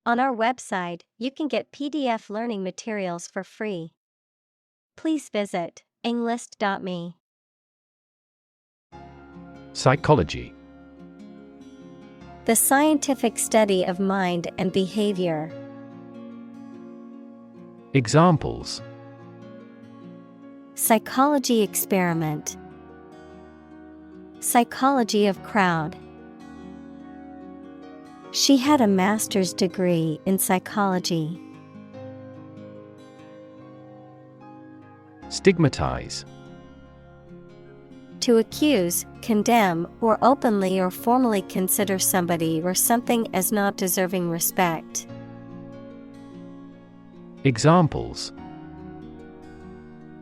On our website, you can get PDF learning materials for free. Please visit englist.me. Psychology. The scientific study of mind and behavior. Examples: Psychology experiment. Psychology of crowd. She had a master's degree in psychology. Stigmatize. To accuse, condemn, or openly or formally consider somebody or something as not deserving respect. Examples: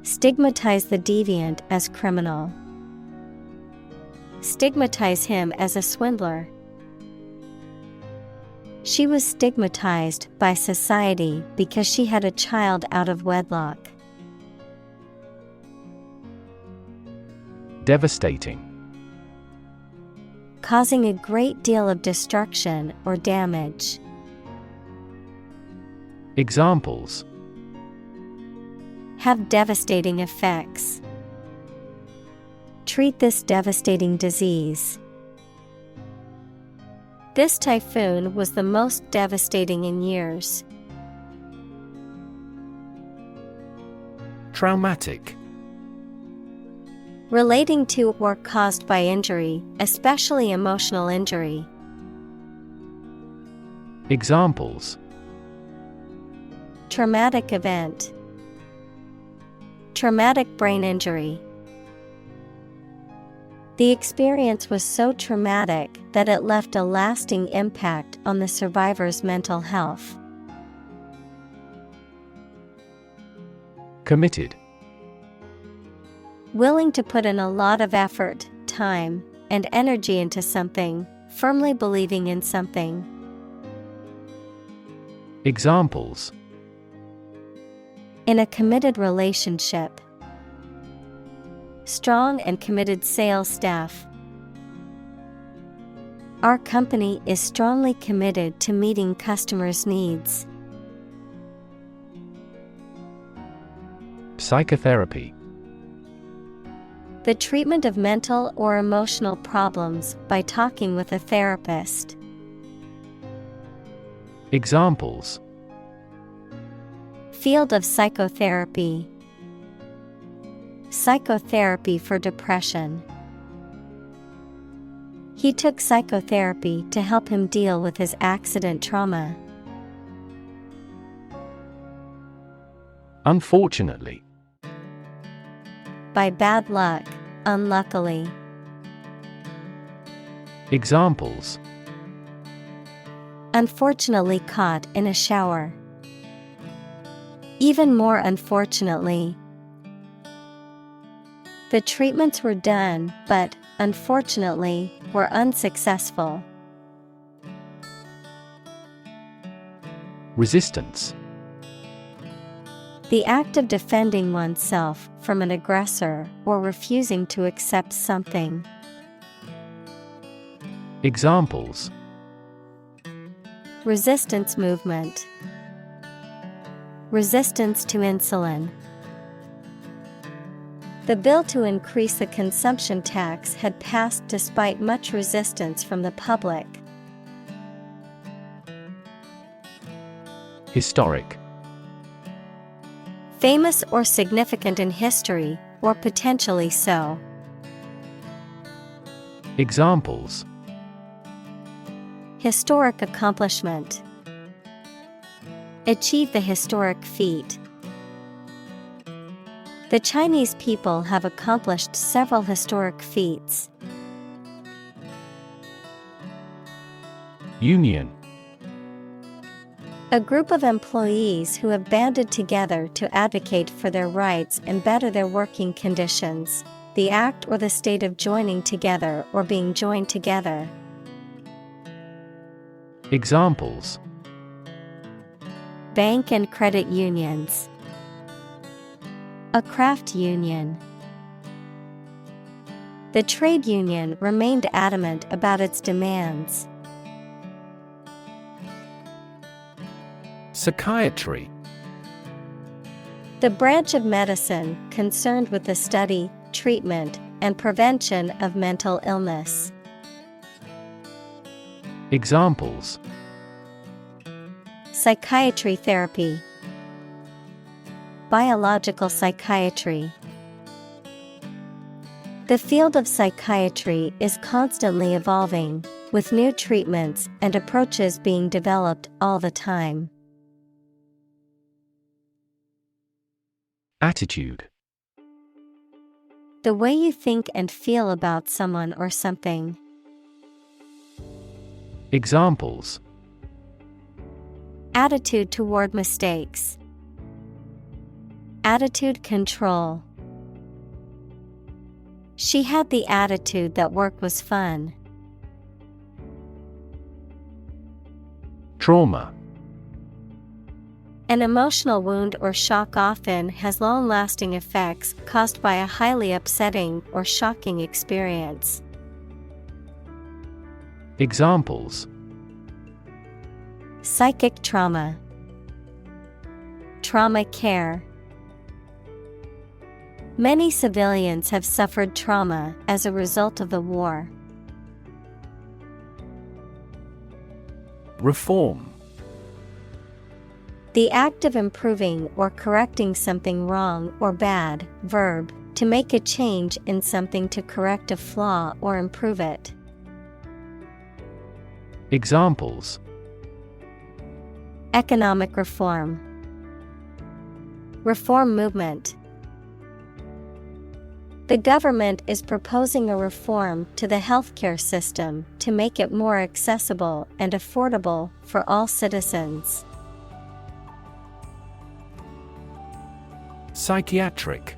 Stigmatize the deviant as criminal. Stigmatize him as a swindler. She was stigmatized by society because she had a child out of wedlock. Devastating. Causing a great deal of destruction or damage. Examples: Have devastating effects. Treat this devastating disease. This typhoon was the most devastating in years. Traumatic. Relating to or caused by injury, especially emotional injury. Examples: Traumatic event. Traumatic brain injury. The experience was so traumatic that it left a lasting impact on the survivor's mental health. Committed. Willing to put in a lot of effort, time, and energy into something, firmly believing in something. Examples: In a committed relationship. Strong and committed sales staff. Our company is strongly committed to meeting customers' needs. Psychotherapy. The treatment of mental or emotional problems by talking with a therapist. Examples: Field of psychotherapy. Psychotherapy for depression. He took psychotherapy to help him deal with his accident trauma. Unfortunately. By bad luck, unluckily. Examples: Unfortunately caught in a shower. Even more unfortunately. The treatments were done, but, unfortunately, were unsuccessful. Resistance. The act of defending oneself from an aggressor or refusing to accept something. Examples: Resistance movement. Resistance to insulin. The bill to increase the consumption tax had passed despite much resistance from the public. Historic. Famous or significant in history, or potentially so. Examples: Historic accomplishment. Achieve the historic feat. The Chinese people have accomplished several historic feats. Union. A group of employees who have banded together to advocate for their rights and better their working conditions. The act or the state of joining together or being joined together. Examples: Bank and credit unions. A craft union. The trade union remained adamant about its demands. Psychiatry. The branch of medicine concerned with the study, treatment, and prevention of mental illness. Examples: Psychiatry therapy, biological psychiatry. The field of psychiatry is constantly evolving, with new treatments and approaches being developed all the time. Attitude. The way you think and feel about someone or something. Examples: Attitude toward mistakes. Attitude control. She had the attitude that work was fun. Trauma. An emotional wound or shock often has long-lasting effects caused by a highly upsetting or shocking experience. Examples: Psychic trauma. Trauma care. Many civilians have suffered trauma as a result of the war. Reform. The act of improving or correcting something wrong or bad. Verb, to make a change in something to correct a flaw or improve it. Examples: Economic reform. Reform movement. The government is proposing a reform to the healthcare system to make it more accessible and affordable for all citizens. Psychiatric.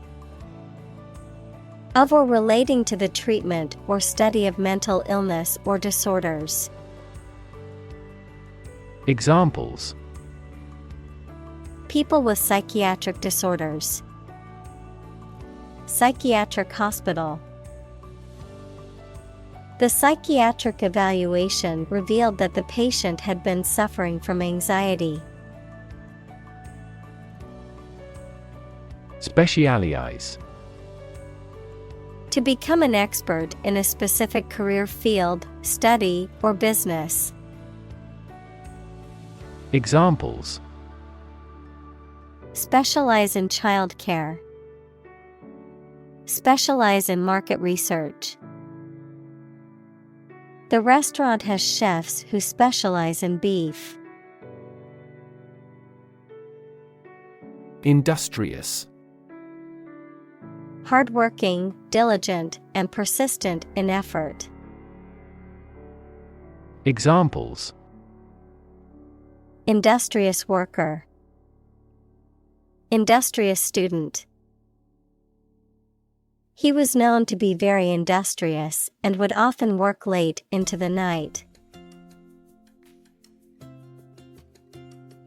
Of or relating to the treatment or study of mental illness or disorders. Examples: People with psychiatric disorders. Psychiatric hospital. The psychiatric evaluation revealed that the patient had been suffering from anxiety. Specialize. To become an expert in a specific career field, study, or business. Examples: Specialize in childcare. Specialize in market research. The restaurant has chefs who specialize in beef. Industrious. Hardworking, diligent, and persistent in effort. Examples: Industrious worker. Industrious student. He was known to be very industrious and would often work late into the night.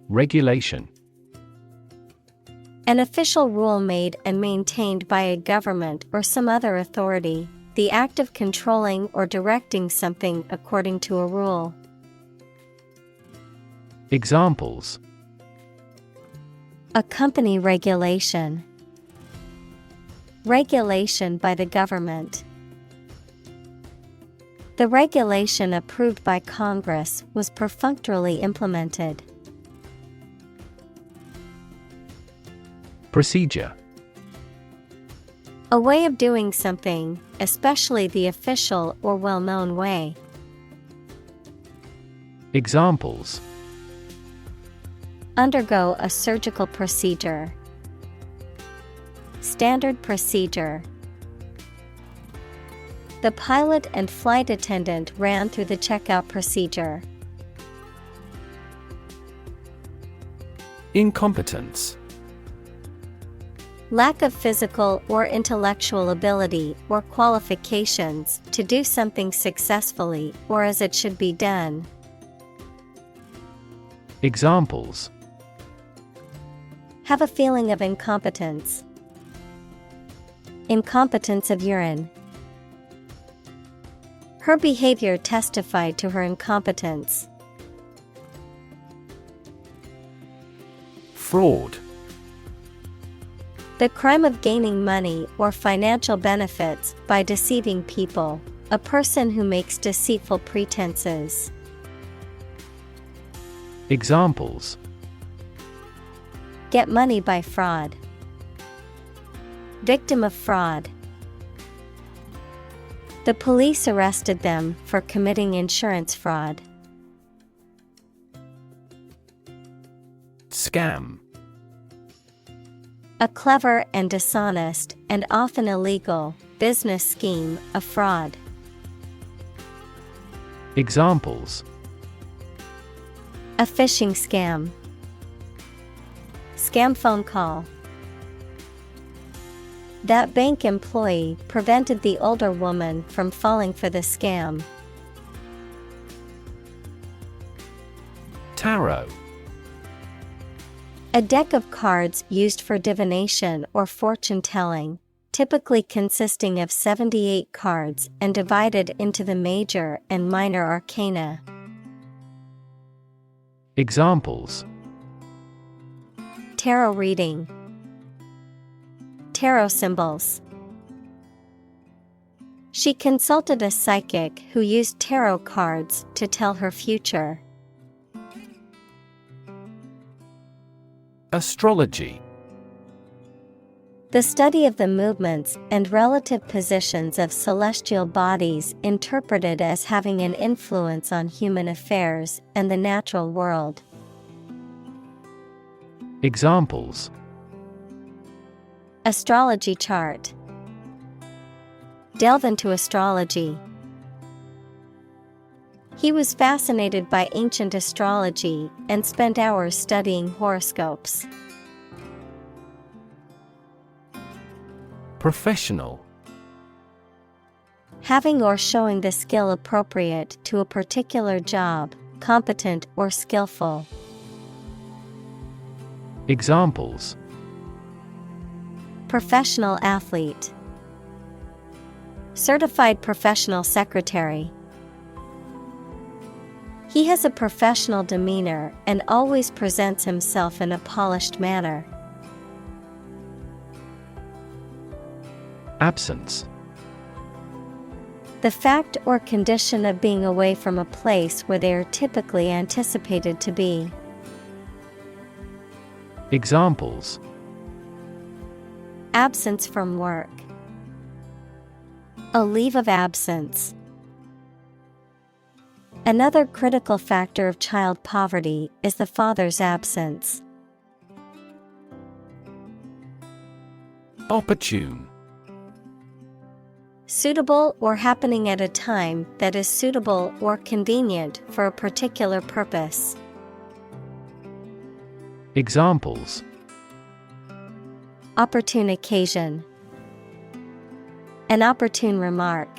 Regulation. An official rule made and maintained by a government or some other authority, the act of controlling or directing something according to a rule. Examples: A company regulation. Regulation by the government. The regulation approved by Congress was perfunctorily implemented. Procedure. A way of doing something, especially the official or well-known way. Examples: Undergo a surgical procedure. Standard procedure. The pilot and flight attendant ran through the checkout procedure. Incompetence. Lack of physical or intellectual ability or qualifications to do something successfully or as it should be done. Examples: Have a feeling of incompetence. Incompetence of urine. Her behavior testified to her incompetence. Fraud. The crime of gaining money or financial benefits by deceiving people, a person who makes deceitful pretenses. Examples: Get money by fraud. Victim of fraud. The police arrested them for committing insurance fraud. Scam. A clever and dishonest, and often illegal, business scheme of fraud. Examples: A phishing scam. Scam phone call. That bank employee prevented the older woman from falling for the scam. Tarot. A deck of cards used for divination or fortune-telling, typically consisting of 78 cards and divided into the major and minor arcana. Examples: Tarot reading. Tarot symbols. She consulted a psychic who used tarot cards to tell her future. Astrology. The study of the movements and relative positions of celestial bodies interpreted as having an influence on human affairs and the natural world. Examples: Astrology chart. Delve into astrology. He was fascinated by ancient astrology and spent hours studying horoscopes. Professional. Having or showing the skill appropriate to a particular job, competent or skillful. Examples: Professional athlete. Certified professional secretary. He has a professional demeanor and always presents himself in a polished manner. Absence. The fact or condition of being away from a place where they are typically anticipated to be. Examples: Absence from work. A leave of absence. Another critical factor of child poverty is the father's absence. Opportune. Suitable or happening at a time that is suitable or convenient for a particular purpose. Examples: Opportune occasion. An opportune remark.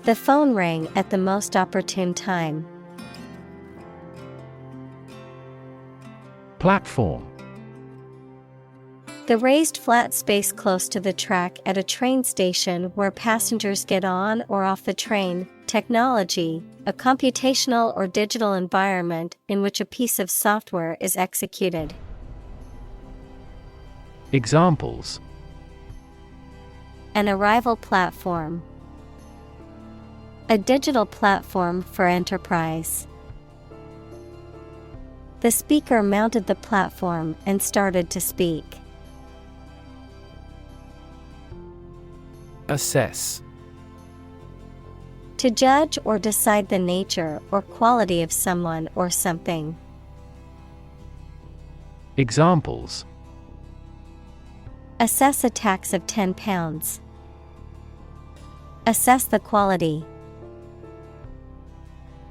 The phone rang at the most opportune time. Platform. The raised flat space close to the track at a train station where passengers get on or off the train. Technology, a computational or digital environment in which a piece of software is executed. Examples: An arrival platform. A digital platform for enterprise. The speaker mounted the platform and started to speak. Assess. To judge or decide the nature or quality of someone or something. Examples: Assess a tax of £10. Assess the quality.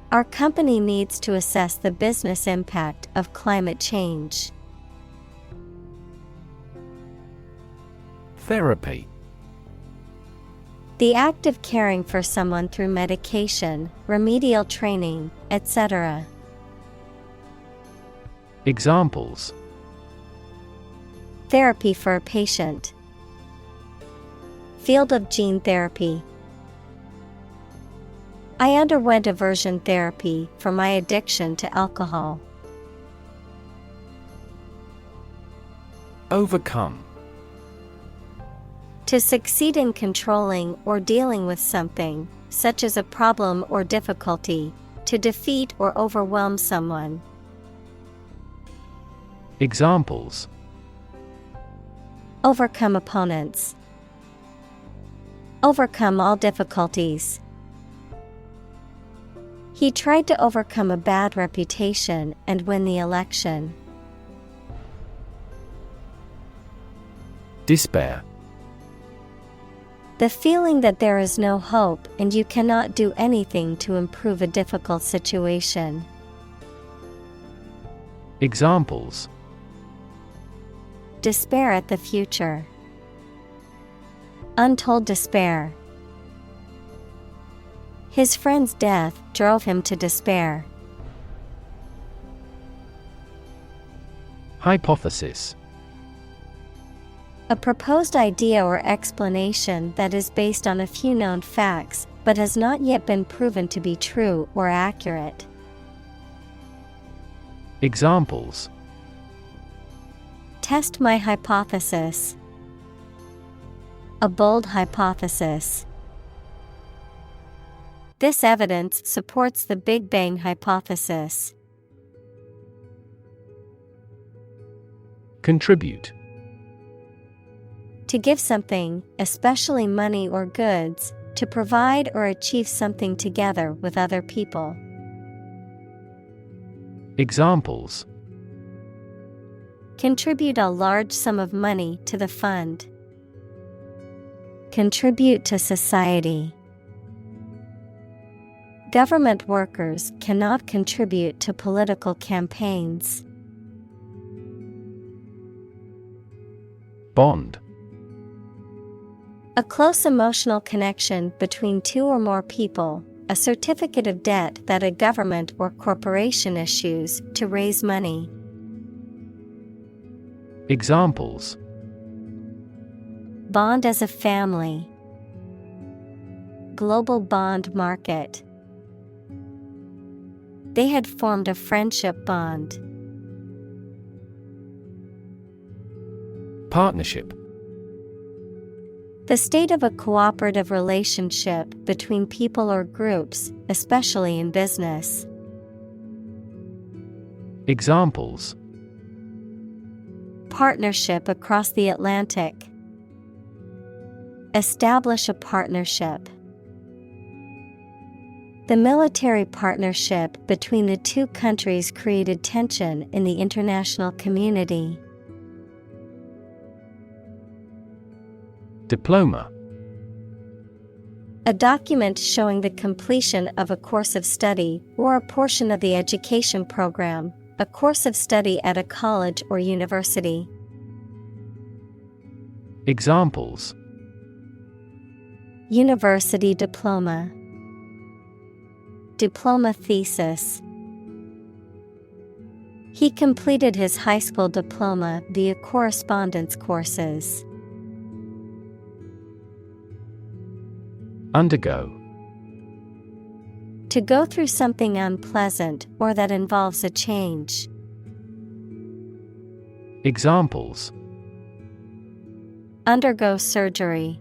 Our company needs to assess the business impact of climate change. Therapy. The act of caring for someone through medication, remedial training, etc. Examples: Therapy for a patient. Field of gene therapy. I underwent aversion therapy for my addiction to alcohol. Overcome. To succeed in controlling or dealing with something, such as a problem or difficulty, to defeat or overwhelm someone. Examples: Overcome opponents. Overcome all difficulties. He tried to overcome a bad reputation and win the election. Despair. The feeling that there is no hope and you cannot do anything to improve a difficult situation. Examples: Despair at the future. Untold despair. His friend's death drove him to despair. Hypothesis. A proposed idea or explanation that is based on a few known facts, but has not yet been proven to be true or accurate. Examples: Test my hypothesis. A bold hypothesis. This evidence supports the Big Bang hypothesis. Contribute. To give something, especially money or goods, to provide or achieve something together with other people. Examples: Contribute a large sum of money to the fund. Contribute to society. Government workers cannot contribute to political campaigns. Bond. A close emotional connection between two or more people, a certificate of debt that a government or corporation issues to raise money. Examples: Bond as a family. Global bond market. They had formed a friendship bond. Partnership. The state of a cooperative relationship between people or groups, especially in business. Examples: Partnership across the Atlantic. Establish a partnership. The military partnership between the two countries created tension in the international community. Diploma. A document showing the completion of a course of study or a portion of the education program, a course of study at a college or university. Examples: University diploma. Diploma thesis. He completed his high school diploma via correspondence courses. Undergo. To go through something unpleasant or that involves a change. Examples: Undergo surgery.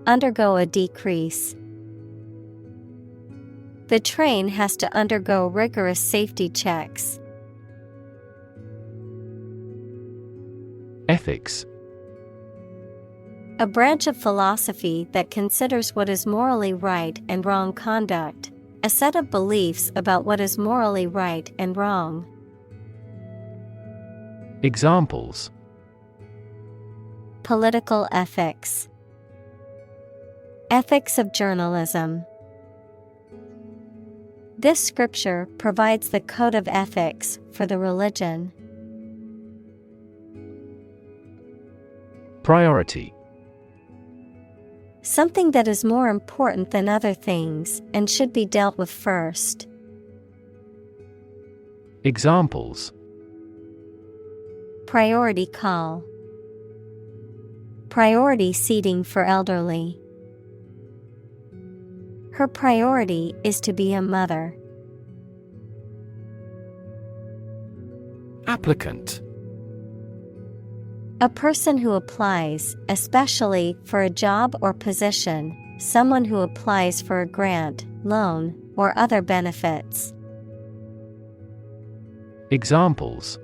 Undergo a decrease. The train has to undergo rigorous safety checks. Ethics. A branch of philosophy that considers what is morally right and wrong conduct, a set of beliefs about what is morally right and wrong. Examples: Political ethics. Ethics of journalism. This scripture provides the code of ethics for the religion. Priority. Something that is more important than other things and should be dealt with first. Examples: Priority call. Priority seating for elderly. Her priority is to be a mother. Applicant. A person who applies, especially for a job or position, someone who applies for a grant, loan, or other benefits. Examples: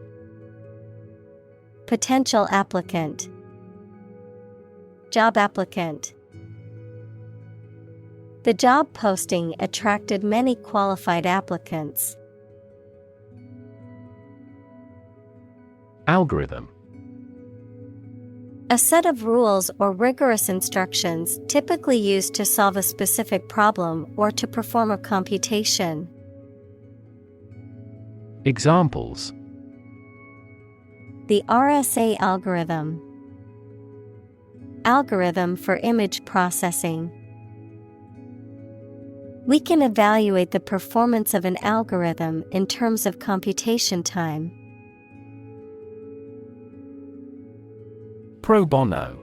Potential applicant, job applicant. The job posting attracted many qualified applicants. Algorithm. A set of rules or rigorous instructions typically used to solve a specific problem or to perform a computation. Examples: The RSA algorithm. Algorithm for image processing. We can evaluate the performance of an algorithm in terms of computation time. Pro bono.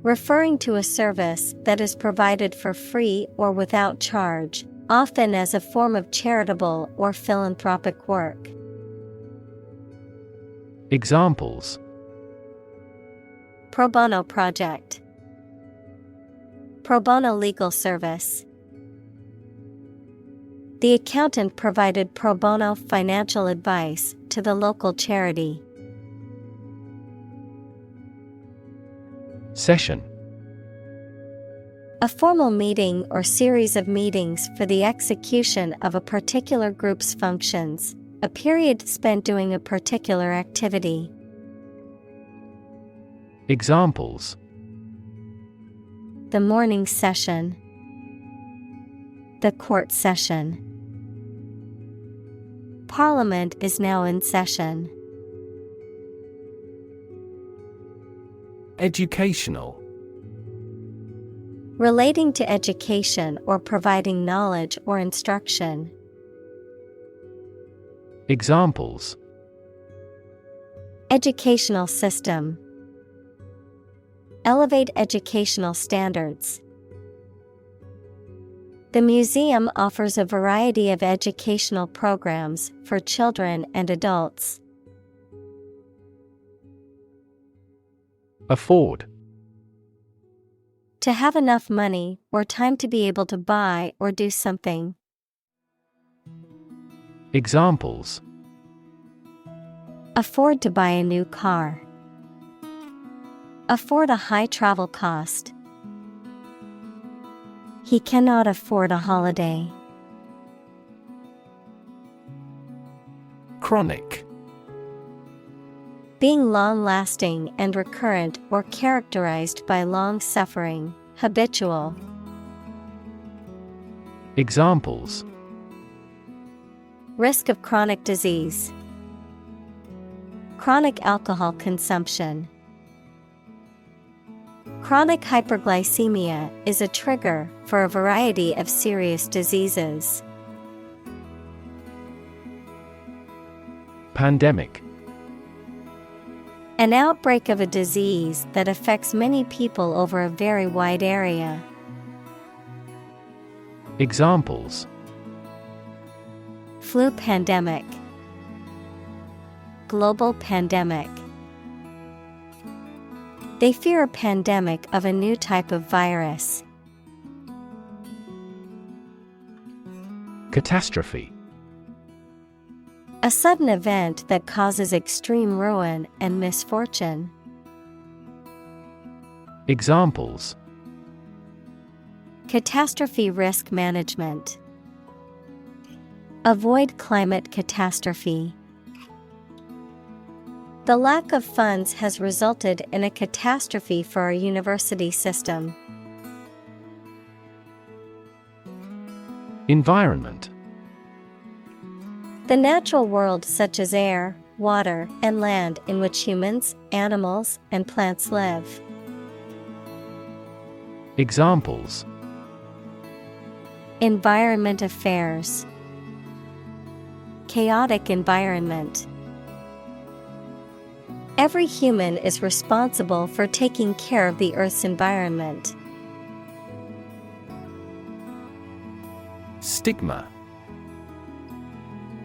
Referring to a service that is provided for free or without charge, often as a form of charitable or philanthropic work. Examples: Pro bono project. Pro bono legal service. The accountant provided pro bono financial advice to the local charity. Session. A formal meeting or series of meetings for the execution of a particular group's functions, a period spent doing a particular activity. Examples: The morning session. The court session. Parliament is now in session. Educational. Relating to education or providing knowledge or instruction. Examples: Educational system. Elevate educational standards. The museum offers a variety of educational programs for children and adults. Afford. To have enough money or time to be able to buy or do something. Examples: Afford to buy a new car. Afford a high travel cost. He cannot afford a holiday. Chronic. Being long-lasting and recurrent or characterized by long suffering, habitual. Examples: Risk of chronic disease. Chronic alcohol consumption. Chronic hyperglycemia is a trigger for a variety of serious diseases. Pandemic. An outbreak of a disease that affects many people over a very wide area. Examples: Flu pandemic. Global pandemic. They fear a pandemic of a new type of virus. Catastrophe. A sudden event that causes extreme ruin and misfortune. Examples: Catastrophe risk management. Avoid climate catastrophe. The lack of funds has resulted in a catastrophe for our university system. Environment. The natural world such as air, water, and land in which humans, animals, and plants live. Examples: Environment affairs. Chaotic environment. Every human is responsible for taking care of the Earth's environment. Stigma.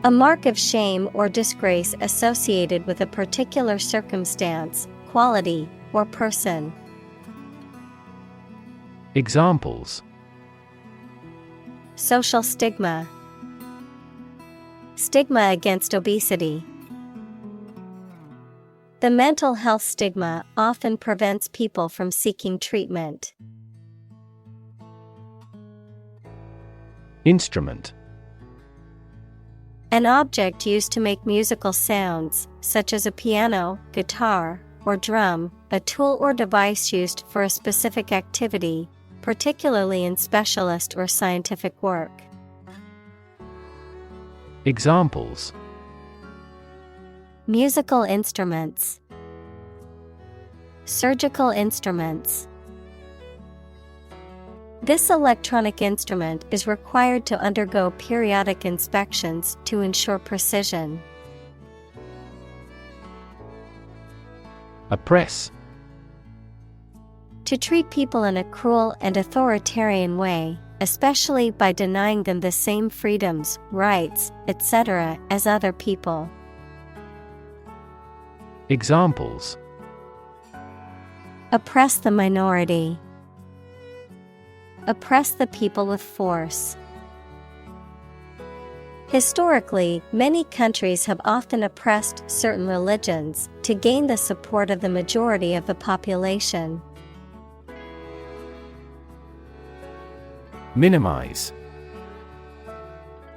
A mark of shame or disgrace associated with a particular circumstance, quality, or person. Examples: Social stigma. Stigma against obesity. The mental health stigma often prevents people from seeking treatment. Instrument. An object used to make musical sounds, such as a piano, guitar, or drum, a tool or device used for a specific activity, particularly in specialist or scientific work. Examples: Musical instruments. Surgical instruments. This electronic instrument is required to undergo periodic inspections to ensure precision. Oppress. To treat people in a cruel and authoritarian way, especially by denying them the same freedoms, rights, etc. as other people. Examples: Oppress the minority. Oppress the people with force. Historically, many countries have often oppressed certain religions to gain the support of the majority of the population. Minimize.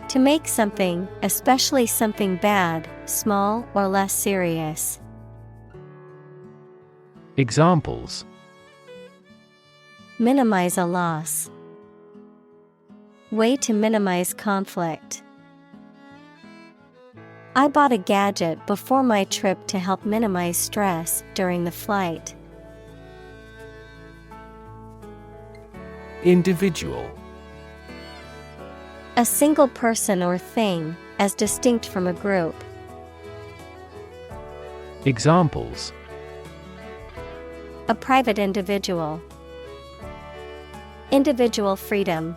To make something, especially something bad, small or less serious. Examples: Minimize a loss. Way to minimize conflict. I bought a gadget before my trip to help minimize stress during the flight. Individual. A single person or thing, as distinct from a group. Examples: A private individual. Individual freedom.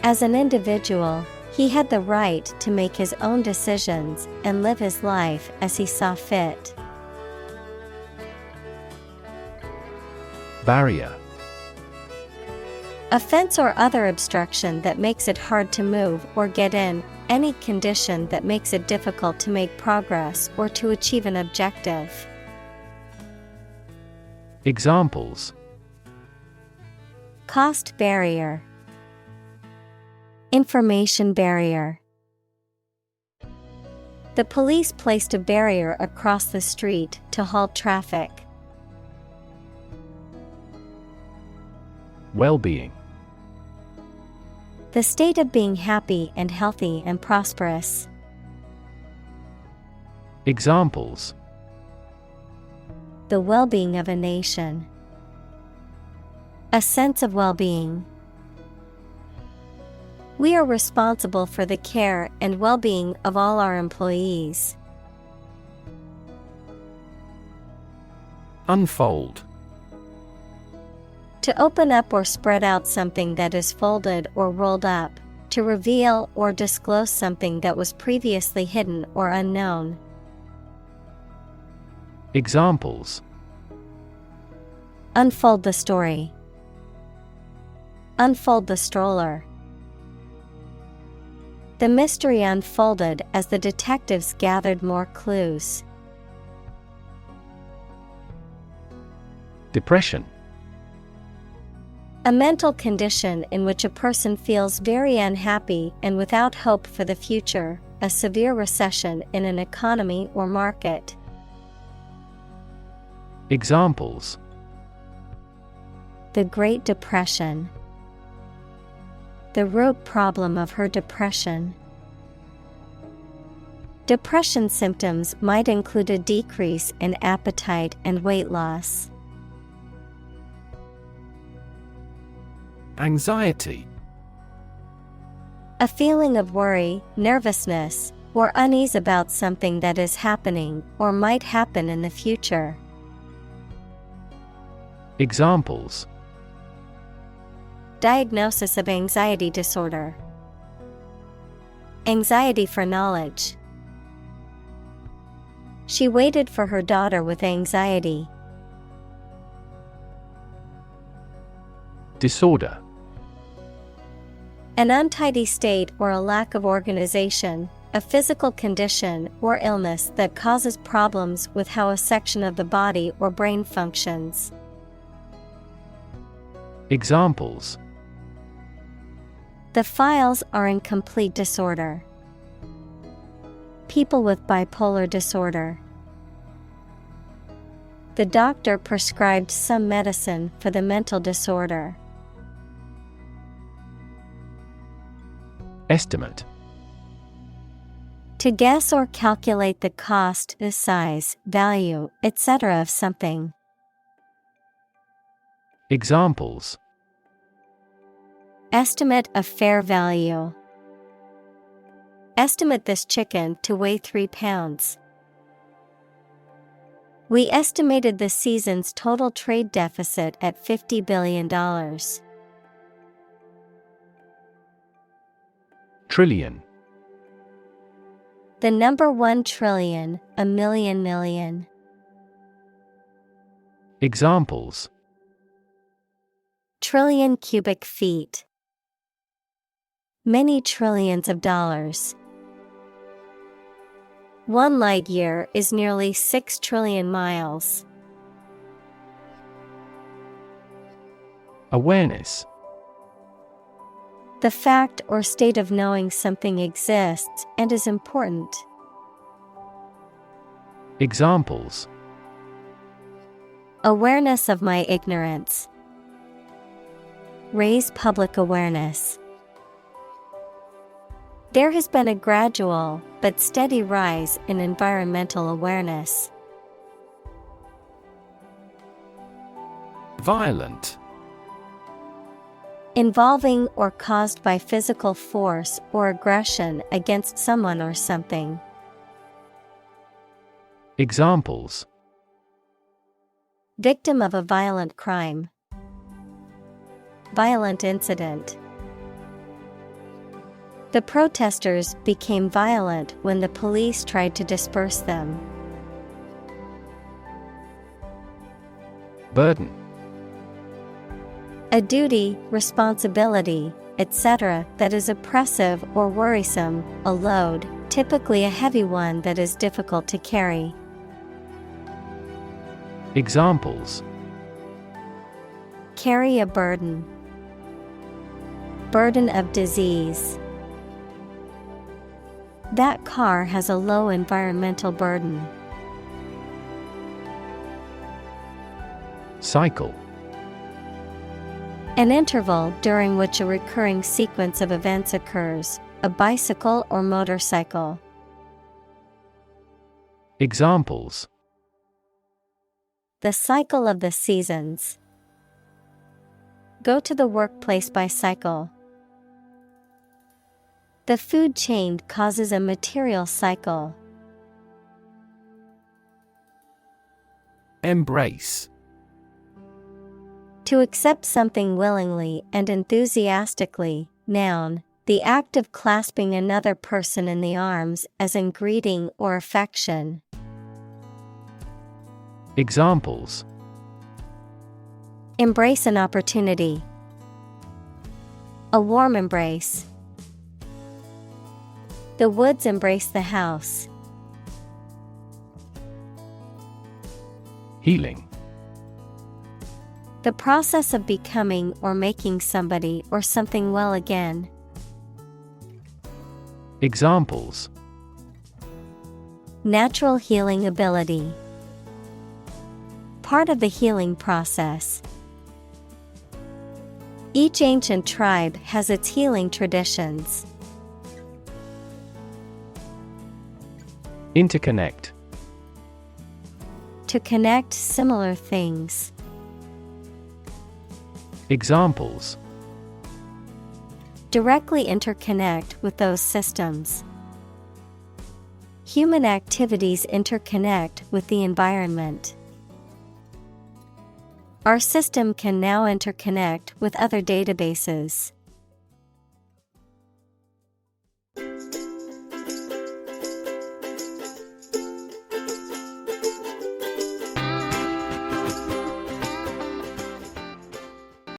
As an individual, he had the right to make his own decisions and live his life as he saw fit. Barrier. A fence or other obstruction that makes it hard to move or get in, any condition that makes it difficult to make progress or to achieve an objective. Examples: Cost barrier. Information barrier. The police placed a barrier across the street to halt traffic. Well-being. The state of being happy and healthy and prosperous. Examples: The well-being of a nation. A sense of well-being. We are responsible for the care and well-being of all our employees. Unfold. To open up or spread out something that is folded or rolled up, to reveal or disclose something that was previously hidden or unknown. Examples: Unfold the story. Unfold the stroller. The mystery unfolded as the detectives gathered more clues. Depression. A mental condition in which a person feels very unhappy and without hope for the future, a severe recession in an economy or market. Examples: The Great Depression. The root problem of her depression. Depression symptoms might include a decrease in appetite and weight loss. Anxiety. A feeling of worry, nervousness, or unease about something that is happening or might happen in the future. Examples: Diagnosis of anxiety disorder. Anxiety for knowledge. She waited for her daughter with anxiety. Disorder. An untidy state or a lack of organization, a physical condition or illness that causes problems with how a section of the body or brain functions. Examples: The files are in complete disorder. People with bipolar disorder. The doctor prescribed some medicine for the mental disorder. Estimate. To guess or calculate the cost, the size, value, etc. of something. Examples: Estimate of fair value. Estimate this chicken to weigh 3 pounds. We estimated the season's total trade deficit at $50 billion. Trillion. The number 1 trillion, a million million. Examples: Trillion cubic feet. Many trillions of dollars. 1 light year is nearly 6 trillion miles. Awareness. The fact or state of knowing something exists and is important. Examples: Awareness of my ignorance. Raise public awareness. There has been a gradual but steady rise in environmental awareness. Violent. Involving or caused by physical force or aggression against someone or something. Examples: Victim of a violent crime. Violent incident. The protesters became violent when the police tried to disperse them. Burden. A duty, responsibility, etc. that is oppressive or worrisome, a load, typically a heavy one that is difficult to carry. Examples: Carry a burden. Burden of disease. That car has a low environmental burden. Cycle. An interval during which a recurring sequence of events occurs, a bicycle or motorcycle. Examples: The cycle of the seasons. Go to the workplace by cycle. The food chain causes a material cycle. Embrace. To accept something willingly and enthusiastically. Noun, the act of clasping another person in the arms as in greeting or affection. Examples: Embrace an opportunity. A warm embrace. The woods embrace the house. Healing. The process of becoming or making somebody or something well again. Examples: Natural healing ability. Part of the healing process. Each ancient tribe has its healing traditions. Interconnect. To connect similar things. Examples: Directly interconnect with those systems. Human activities interconnect with the environment. Our system can now interconnect with other databases.